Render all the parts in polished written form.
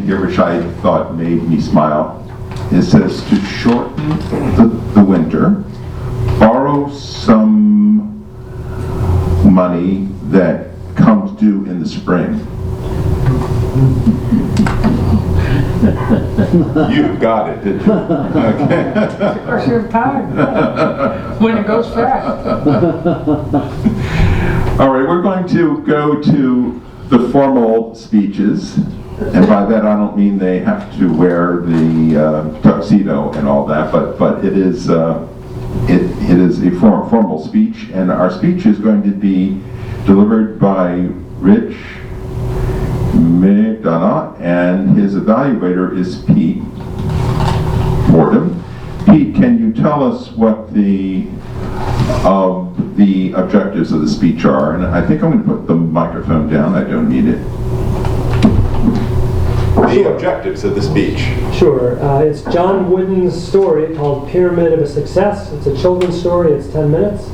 here, which I thought made me smile. It says, to shorten the winter, borrow some money that comes due in the spring. You got it, didn't you? Okay. It's a question of time. When it goes fast. All right, we're going to go to the formal speeches, and by that I don't mean they have to wear the tuxedo and all that, but it is it is a formal speech, and our speech is going to be delivered by Rich McDonough, and his evaluator is Pete Fordham. Pete, can you tell us what the objectives of the speech are? And I think I'm going to put the microphone down. I don't need it. The objectives of the speech. Sure. It's John Wooden's story called Pyramid of a Success. It's a children's story. It's 10 minutes.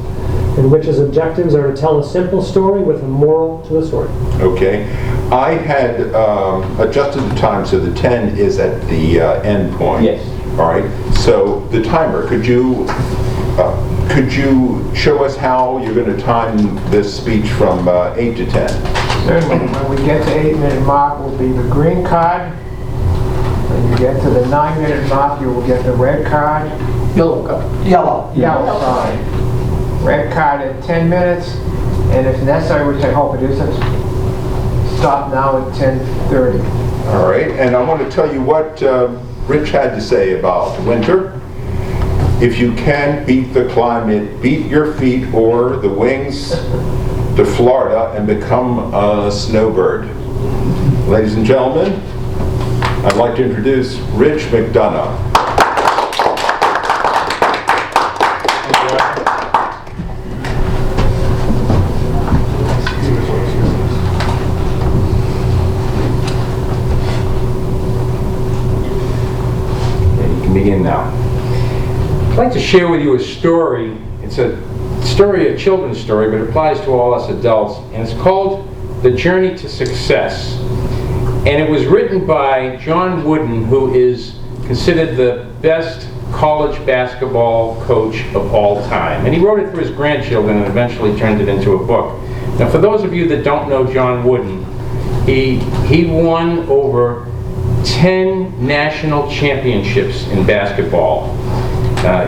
And Rich's objectives are to tell a simple story with a moral to the story. Okay. I had adjusted the time so the 10 is at the end point. Yes. All right. So the timer, could you show us how you're going to time this speech from 8 to 10? Certainly, when we get to 8-minute mark will be the green card. When you get to the 9-minute mark, you will get the red card. Yellow card. Yellow card. Red card at 10 minutes, and if necessary, which I hope it isn't, stop now at 10:30. All right, and I want to tell you what Rich had to say about winter. If you can beat the climate, beat your feet or the wings to Florida and become a snowbird. Ladies and gentlemen, I'd like to introduce Rich McDonough. Begin now. I'd like to share with you a story. It's a story, a children's story, but it applies to all us adults, and it's called The Journey to Success. And it was written by John Wooden, who is considered the best college basketball coach of all time. And he wrote it for his grandchildren and eventually turned it into a book. Now, for those of you that don't know John Wooden, he won over 10 national championships in basketball.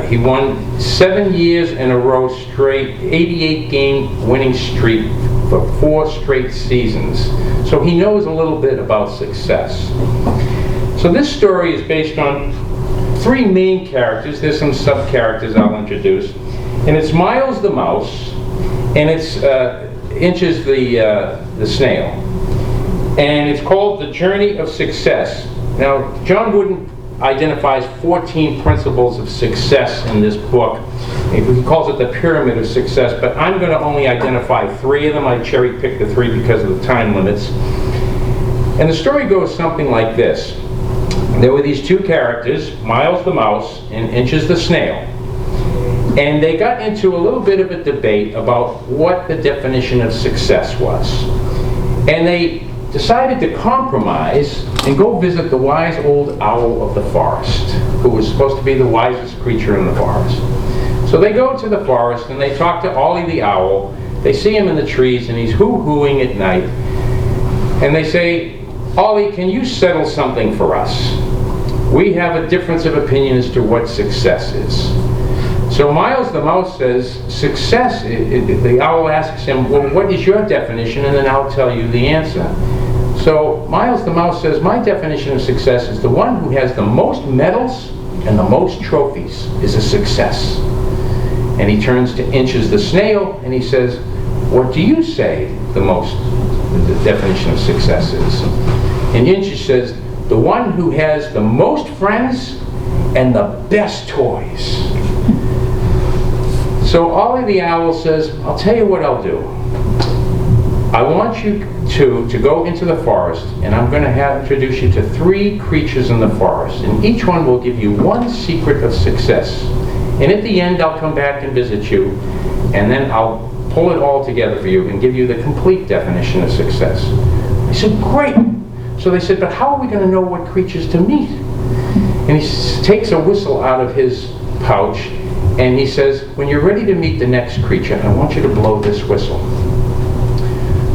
He won 7 years in a row straight, 88-game winning streak for 4 straight seasons. So he knows a little bit about success. So this story is based on 3 main characters. There's some sub-characters I'll introduce. And it's Miles the mouse, and it's Inches the snail. And it's called The Journey of Success. Now, John Wooden identifies 14 principles of success in this book. He calls it the Pyramid of Success, but I'm going to only identify 3 of them. I cherry-picked the 3 because of the time limits. And the story goes something like this. There were these 2 characters, Miles the mouse and Inches the snail. And they got into a little bit of a debate about what the definition of success was. And they decided to compromise and go visit the wise old owl of the forest, who was supposed to be the wisest creature in the forest. So they go to the forest and they talk to Ollie the owl. They see him in the trees and he's hoo-hooing at night. And they say, Ollie, can you settle something for us? We have a difference of opinion as to what success is. So Miles the mouse says, success, the owl asks him, well, what is your definition? And then I'll tell you the answer. So Miles the mouse says, my definition of success is the one who has the most medals and the most trophies is a success. And he turns to Inches the snail and he says, what do you say the definition of success is? And Inches says, the one who has the most friends and the best toys. So Ollie the owl says, I'll tell you what I'll do. I want you to go into the forest, and I'm going to introduce you to 3 creatures in the forest, and each one will give you one secret of success. And at the end, I'll come back and visit you, and then I'll pull it all together for you and give you the complete definition of success. I said, great. So they said, but how are we going to know what creatures to meet? And he takes a whistle out of his pouch, and he says, when you're ready to meet the next creature, I want you to blow this whistle.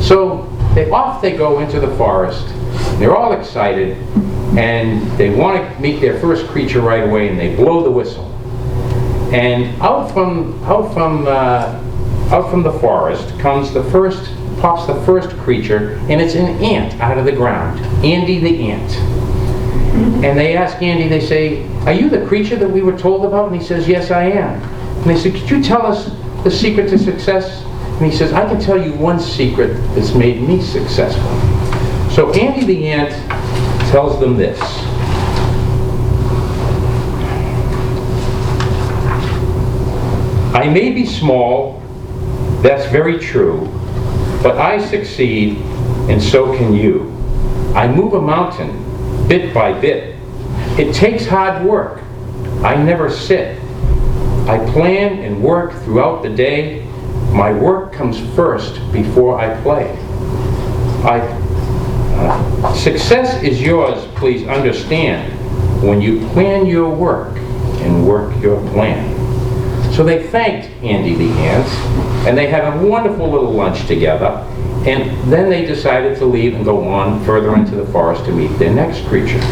So off they go into the forest. They're all excited, and they want to meet their first creature right away, and they blow the whistle. And out from the forest pops the first creature, and it's an ant out of the ground, Andy the ant. And they ask Andy, they say, are you the creature that we were told about? And he says, yes, I am. And they say, could you tell us the secret to success? And he says, I can tell you one secret that's made me successful. So Andy the ant tells them this. I may be small, that's very true, but I succeed, and so can you. I move a mountain, bit by bit. It takes hard work. I never sit. I plan and work throughout the day. My work comes first before I play. Success is yours, please understand, when you plan your work and work your plan. So they thanked Andy the ant, and they had a wonderful little lunch together, and then they decided to leave and go on further into the forest to meet their next creature.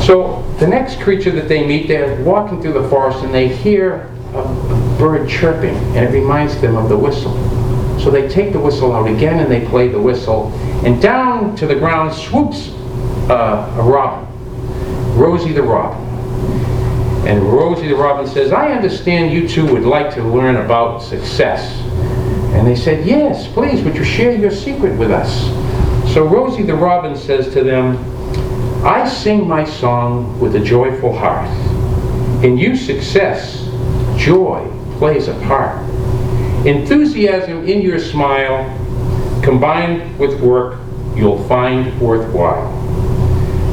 So the next creature that they meet, they're walking through the forest and they hear a bird chirping, and it reminds them of the whistle. So they take the whistle out again and they play the whistle, and down to the ground swoops a robin, Rosie the robin. And Rosie the robin says, I understand you two would like to learn about success. And they said, yes, please, would you share your secret with us? So Rosie the robin says to them, I sing my song with a joyful heart. In you success, joy plays a part. Enthusiasm in your smile, combined with work, you'll find worthwhile.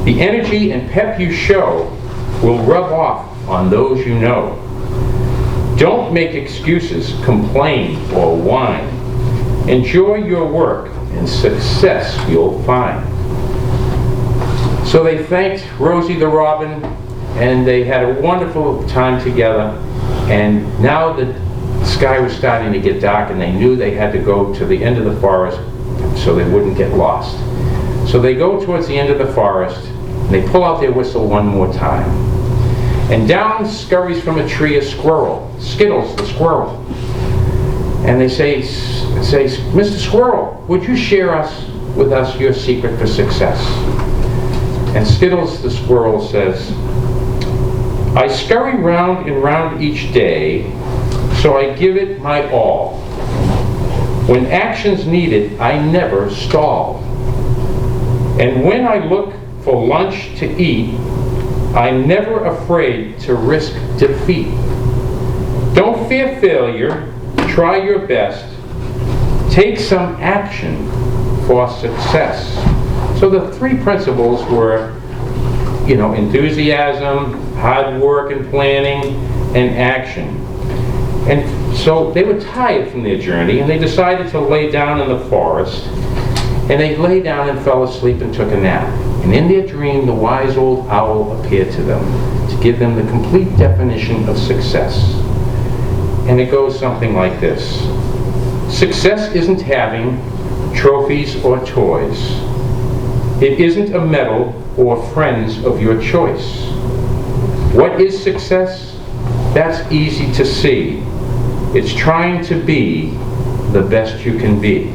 The energy and pep you show will rub off on those you know. Don't make excuses, complain, or whine. Enjoy your work, and success you'll find. So they thanked Rosie the robin, and they had a wonderful time together. And now the sky was starting to get dark, and they knew they had to go to the end of the forest so they wouldn't get lost. So they go towards the end of the forest, and they pull out their whistle one more time. And down scurries from a tree a squirrel, Skittles the squirrel. And they say, Mr. Squirrel, would you share with us your secret for success? And Skittles the squirrel says, I scurry round and round each day, so I give it my all. When action's needed, I never stall. And when I look for lunch to eat, I'm never afraid to risk defeat. Don't fear failure, try your best, take some action for success. So the three principles were, enthusiasm, hard work and planning, and action. And so they were tired from their journey, and they decided to lay down in the forest, and they lay down and fell asleep and took a nap. And in their dream, the wise old owl appeared to them to give them the complete definition of success. And it goes something like this. Success isn't having trophies or toys. It isn't a medal or friends of your choice. What is success? That's easy to see. It's trying to be the best you can be.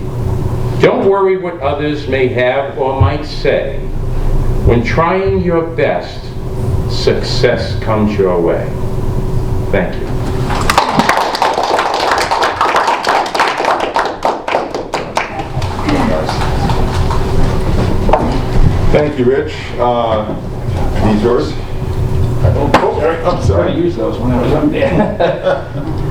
Don't worry what others may have or might say. When trying your best, success comes your way. Thank you. Thank you, Rich. These yours? Oh, I'm sorry. I used those when I was up there.